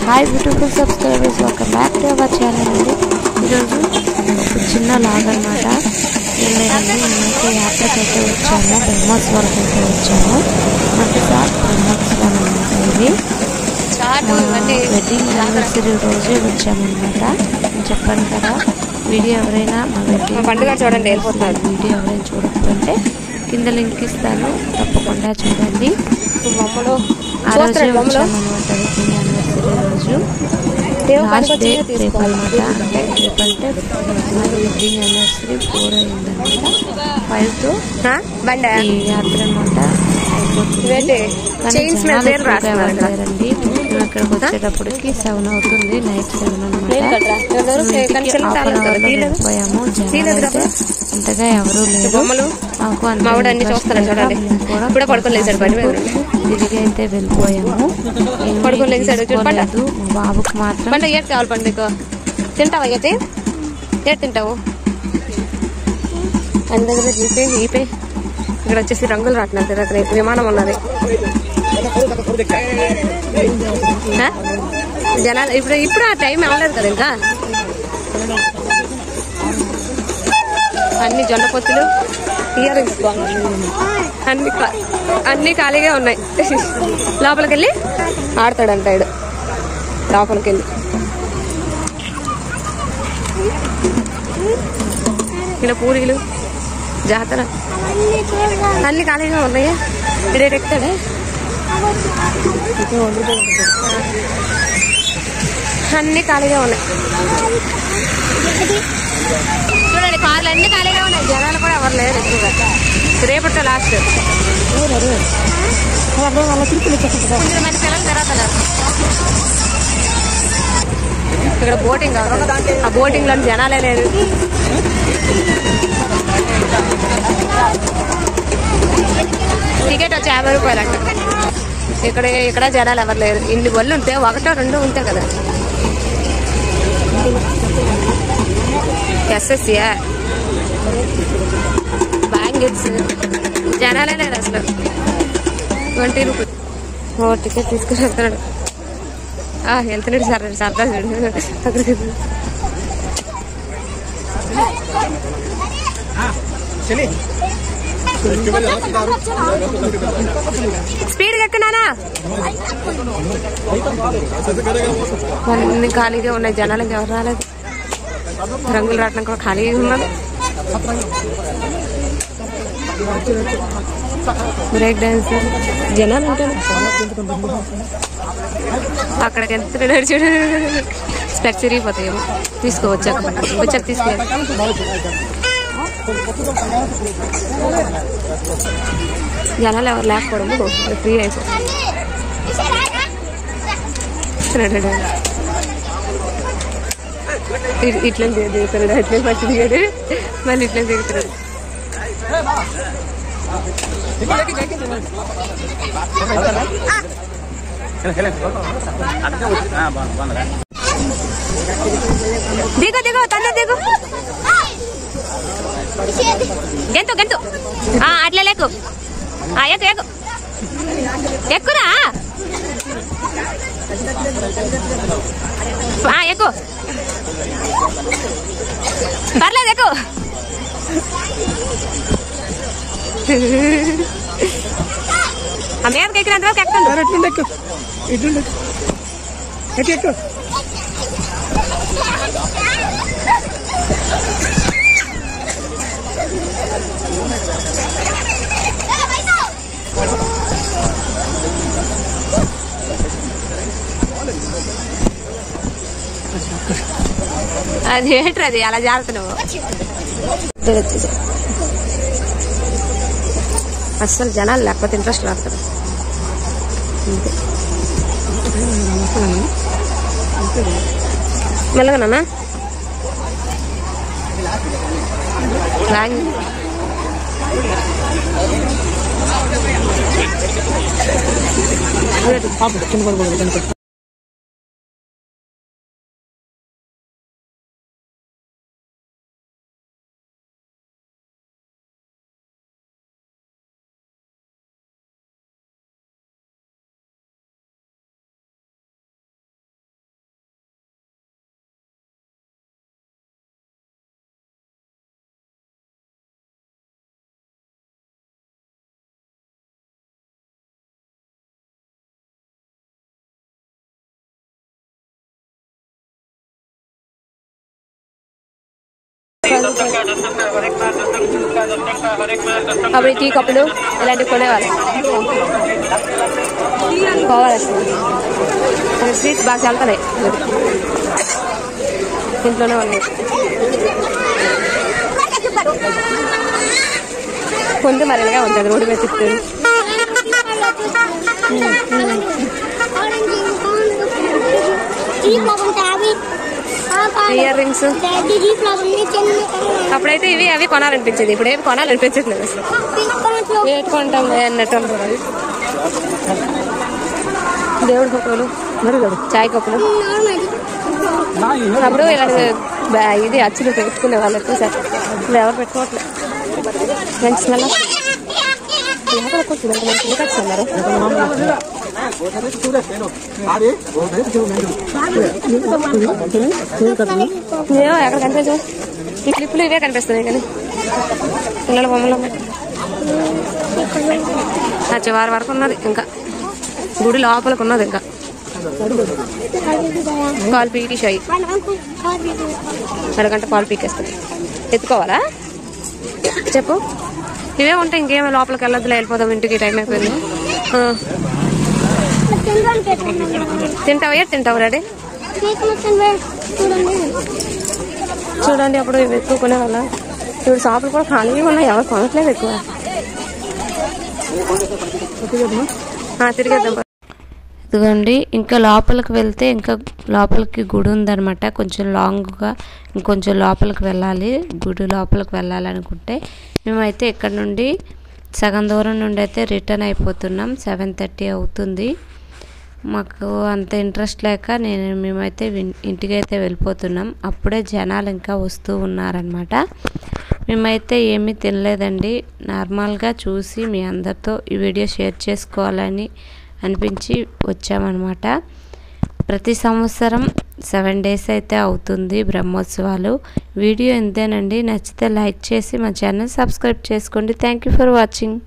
Hi beautiful subscribers, welcome back to our channel అండి. ఈరోజు చిన్న లాగ్ అనమాట. ఏం లేదండి, నేనైతే యాత్రకైతే వచ్చాను, బ్రహ్మోత్సవాలకు అయితే వచ్చాను. మొదటిసారి బ్రహ్మోత్సవాలు అనమాట. ఇది వెడ్డింగ్ యానివర్సరీ రోజే వచ్చామన్నమాట. నేను చెప్పాను కదా, వీడియో ఎవరైనా మా వెడ్డింగ్ పండుగ చూడండి వెళ్ళిపోతారు. వీడియో ఎవరైనా చూడకపోతే కింద లింక్ ఇస్తాను, తప్పకుండా చూడండి. ఆ రోజే వచ్చామన్నమాట. వెడ్డింగ్ యానివర్సరీ రోజు లాస్ట్ డే రేపు అనమాట. అంటే రేపంటే వెడ్డింగ్ యానివర్సరీ 4 అయిందనమాట. 5 తో ఈ యాత్ర అనమాట అయిపోతుంది. రండి, అక్కడికి వచ్చేటప్పటికి 7 అవుతుంది, నైట్ 7 అనమాట. వెళ్ళిపోయాము. జనాలు అయితే అంతగా ఎవరూ లేరు. మాకు తిరిగి అయితే వెళ్ళిపోయాము. మా బాబుకు మాత్రం కావాలి పండుగ. తింటావా అయితే ఏడు తింటావు? అన్ని దగ్గర జీపే ఈపే. ఇక్కడ వచ్చేసి రంగులు రాట్లేదు, అక్కడ విమానం ఉన్నది. జనాలు ఇప్పుడు ఆ టైం అవ్వలేదు కదా ఇంకా. అన్ని జొన్న పొత్తులు, ఇయర్ రింగ్స్ అన్ని ఖాళీగా ఉన్నాయి. లోపలికి వెళ్ళి ఆడతాడంటాడు. లోపలికి వెళ్ళి ఇలా పూరీలు జాతర అన్ని ఖాళీగా ఉన్నాయి. ఇడేట్ ఎక్కుతాడే. అన్ని ఖాళీగా ఉన్నాయి. చూడండి, కార్లు అన్ని ఖాళీగా ఉన్నాయి. జనాలు కూడా ఎవరు లేరు ఎక్కువగా. రేపటితో లాస్ట్. కొంచెం మంది పిల్లలు తిరుగుతున్నారు. ఇక్కడ బోటింగ్, ఆ బోటింగ్ లో జనాలే లేరు. టికెట్ వచ్చి 50 రూపాయలు అంట. ఇక్కడ జనాలు ఎవరు లేరు. ఇన్ని బళ్ళు ఉంటే 1 or 2 ఉంటాయి కదా. ఎస్ఎస్సీయా బ్యాంగిల్స్, జనాలే లేరు అసలు. 20 రూపీస్. టికెట్ తీసుకుని వెళ్తున్నాడు. వెళ్తున్నాడు సరదా చూడు. అక్కడికి స్పీడ్ ఎక్కనానా. అన్ని ఖాళీగా ఉన్నాయి, జనాలకి ఎవరు రాలేదు. రంగులు రావడం కూడా ఖాళీగా ఉన్నది. బ్రేక్ డాన్స్ జనాలు ఉంటారు. అక్కడికి వెళ్తున్నాడు చూడు. స్పెక్స్ విరిగిపోతాయేమో. తీసుకోవచ్చాక తీసుకునే జనాలు ఎవరు లేకపోవడము ఫ్రీ అయిపోతుంది. ఇట్లా దిగుతున్నాడు, అట్లే పచ్చి దిగాడు, మళ్ళీ ఇట్లా దిగుతున్నాడు. దిగు దిగు తొందర దిగు. గెంతు అట్లా లేకు. ఎక్కు ఎక్కురా. ఎక్కు, పర్లేదు ఎక్కు. ఆ మీదకి ఎక్కినంత వరకు ఎక్కు. అది ఏంట్రా, అది అలా జారుతున్నావు. అస్సలు జనాలు లేకపోతే ఇంట్రెస్ట్ రాస్తారు. మెల్లగానా అప్పుడు టీ కప్పులు ఇలాంటివి కొనేవాళ్ళు. కావాలి స్వీట్స్ బాగా చల్లుతున్నాయి ఇంట్లోనే ఉన్నాయి. కొంచెం మరిగా ఉంటుంది రోడ్డు మీద తిప్పుతుంది. ఇయర్ రింగ్స్ అప్పుడైతే ఇవి అవి కొనాలనిపించేది, ఇప్పుడు ఏమి కొనాలనిపించట్లేదు అసలు. పెట్టుకుంటాం అన్నట్టు. దేవుడి కప్పులు, చాయ్ కప్పులు అప్పుడు ఇలాంటి ఇది అచ్చులు పెట్టుకునే వాళ్ళు ఎక్కువ సార్. ఇప్పుడు ఎవరు పెట్టుకోవట్లేదు. మంచి స్మెల్ వస్తున్నారు. ఏమో ఎక్కడ కనిపించవు ఈ క్లిప్పులు, ఇవే కనిపిస్తున్నాయి కానీ పిల్లల బొమ్మలు చివరి వరకు ఉన్నది. ఇంకా గుడి లోపలికి ఉన్నది. ఇంకా పాలు పీకి షాయి అరగంట పాలు పీకేస్తుంది. ఎత్తుకోవాలా చెప్పు. ఇవే ఉంటాయి, ఇంకేమో లోపలికి వెళ్ళొద్దులే, వెళ్ళిపోదాం ఇంటికి, టైం అయిపోయింది. తింటావా? తింటావు రెడీ చూడండి. అప్పుడు ఇవి ఎక్కువ కొనేవాళ్ళ. ఇప్పుడు షాపులు కూడా ఖాళీగా ఉన్నాయి, ఎవరు కొనట్లేదు ఎక్కువ. తిరిగేద్దాం. ఇదిగోండి ఇంకా లోపలికి వెళ్తే ఇంకా లోపలికి గుడి ఉందన్నమాట. కొంచెం లాంగ్గా ఇంకొంచెం లోపలికి వెళ్ళాలి. గుడి లోపలికి వెళ్ళాలనుకుంటే మేమైతే ఇక్కడ నుండి సగం దూరం నుండి అయితే రిటర్న్ అయిపోతున్నాం. 7:30 అవుతుంది. మాకు అంత ఇంట్రెస్ట్ లేక మేమైతే ఇంటికైతే వెళ్ళిపోతున్నాం. అప్పుడే జనాలు ఇంకా వస్తూ ఉన్నారనమాట. మేమైతే ఏమీ తినలేదండి, నార్మల్గా చూసి మీ అందరితో ఈ వీడియో షేర్ చేసుకోవాలని అనిపించి వచ్చామన్నమాట. ప్రతి సంవత్సరం 7 days అయితే అవుతుంది బ్రహ్మోత్సవాలు. వీడియో ఇంతేనండి. నచ్చితే లైక్ చేసి మా ఛానల్ సబ్స్క్రైబ్ చేసుకోండి. Thank you for watching.